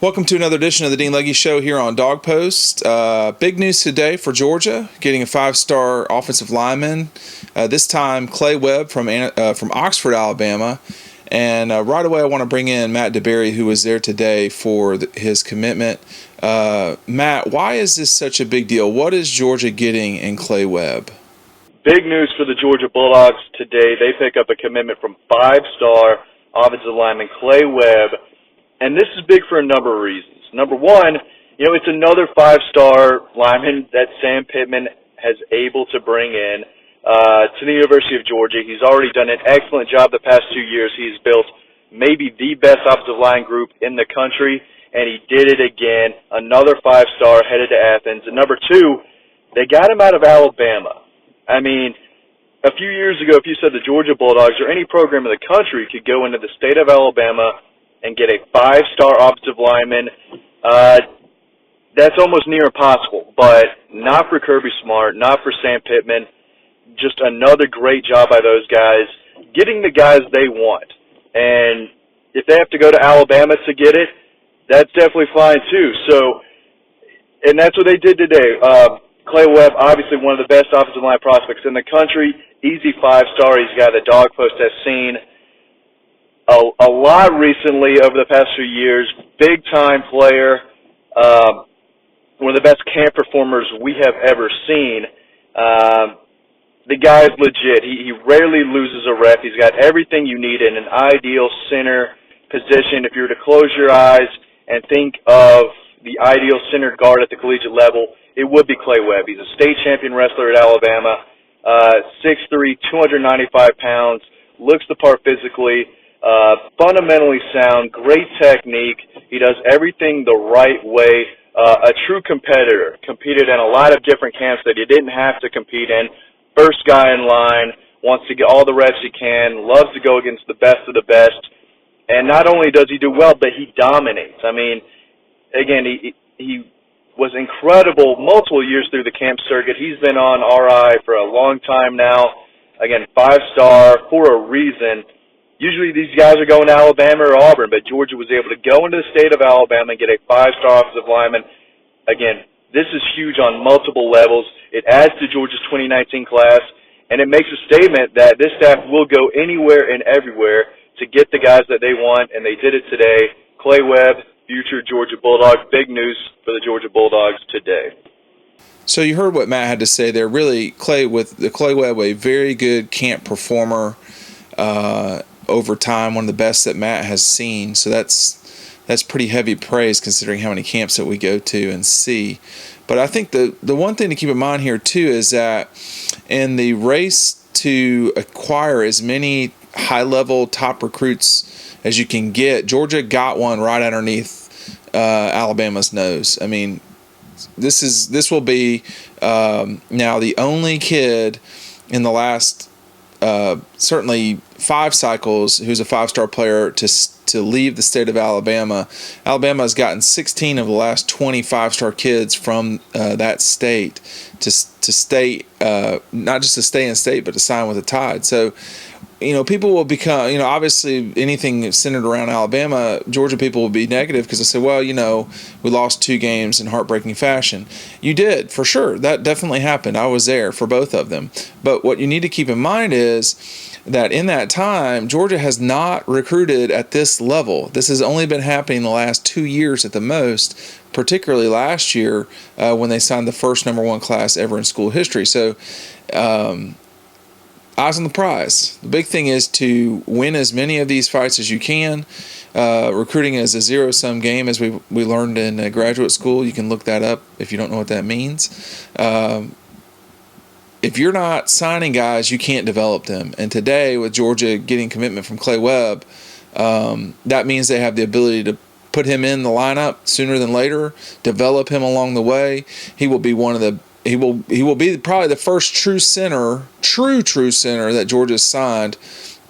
Welcome to another edition of the Dean Legge Show here on Dawg Post. Big news today for Georgia, getting a 5-star offensive lineman. This time, Clay Webb from Oxford, Alabama. And right away, I want to bring in Matt Debary, who was there today for his commitment. Matt, why is this such a big deal? What is Georgia getting in Clay Webb? Big news for the Georgia Bulldogs today. They pick up a commitment from 5-star offensive lineman Clay Webb. And this is big for a number of reasons. Number one, it's another 5-star lineman that Sam Pittman has able to bring in to the University of Georgia. He's already done an excellent job the past 2 years. He's built maybe the best offensive line group in the country, and he did it again. Another 5-star headed to Athens. And number two, they got him out of Alabama. I mean, a few years ago, if you said the Georgia Bulldogs or any program in the country could go into the state of Alabama and get a 5-star offensive lineman, that's almost near impossible. But not for Kirby Smart, not for Sam Pittman. Just another great job by those guys, getting the guys they want. And if they have to go to Alabama to get it, that's definitely fine too. So, and that's what they did today. Clay Webb, obviously one of the best offensive line prospects in the country. Easy 5-star. He's a guy that Dawg Post has seen a lot recently over the past few years. Big-time player. One of the best camp performers we have ever seen. The guy is legit. He rarely loses a rep. He's got everything you need in an ideal center position. If you were to close your eyes and think of the ideal center guard at the collegiate level, it would be Clay Webb. He's a state champion wrestler at Alabama, 6'3", 295 pounds, looks the part physically, fundamentally sound, great technique. He does everything the right way. A true competitor. Competed in a lot of different camps that he didn't have to compete in. First guy in line, wants to get all the reps he can, loves to go against the best of the best. And not only does he do well, but he dominates. I mean, again, he was incredible multiple years through the camp circuit. He's been on RI for a long time now. Again, 5-star for a reason. Usually these guys are going to Alabama or Auburn, but Georgia was able to go into the state of Alabama and get a 5-star offensive lineman. Again, this is huge on multiple levels. It adds to Georgia's 2019 class, and it makes a statement that this staff will go anywhere and everywhere to get the guys that they want, and they did it today. Clay Webb, future Georgia Bulldog. Big news for the Georgia Bulldogs today. So you heard what Matt had to say there. Really, Clay Webb, a very good camp performer over time, one of the best that Matt has seen. So that's pretty heavy praise considering how many camps that we go to and see. But I think the one thing to keep in mind here too is that in the race to acquire as many high-level top recruits as you can get, Georgia got one right underneath Alabama's nose. I mean, this will be now the only kid in the last certainly 5 cycles who's a 5-star player to leave the state of Alabama. Alabama has gotten 16 of the last 20 5-star kids from that state to stay, not just to stay in state, but to sign with the Tide. So, people will become, obviously anything centered around Alabama, Georgia people will be negative because they say, well, we lost 2 games in heartbreaking fashion. You did, for sure. That definitely happened. I was there for both of them. But what you need to keep in mind is that in that time, Georgia has not recruited at this level. This has only been happening the last 2 years at the most, particularly last year when they signed the first number 1 class ever in school history. So, eyes on the prize. The big thing is to win as many of these fights as you can. Recruiting is a zero-sum game, as we learned in graduate school. You can look that up if you don't know what that means. If you're not signing guys, you can't develop them. And today, with Georgia getting commitment from Clay Webb, that means they have the ability to put him in the lineup sooner than later, develop him along the way. He will be He will be probably the first true center that Georgia's signed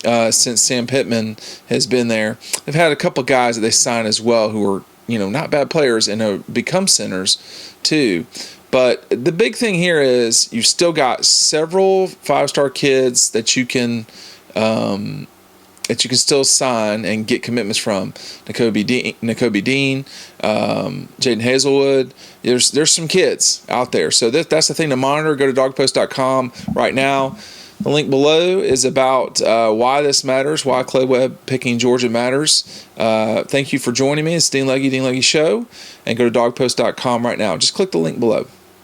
since Sam Pittman has been there. They've had a couple guys that they signed as well who are not bad players and become centers too. But the big thing here is you've still got several 5-star kids that you can that you can still sign and get commitments from. N'Kobe Dean, Jaden Hazelwood. There's some kids out there. So that's the thing to monitor. Go to dawgpost.com right now. The link below is about why this matters, why Clay Webb picking Georgia matters. Thank you for joining me. It's Dean Legge Show. And go to dawgpost.com right now. Just click the link below.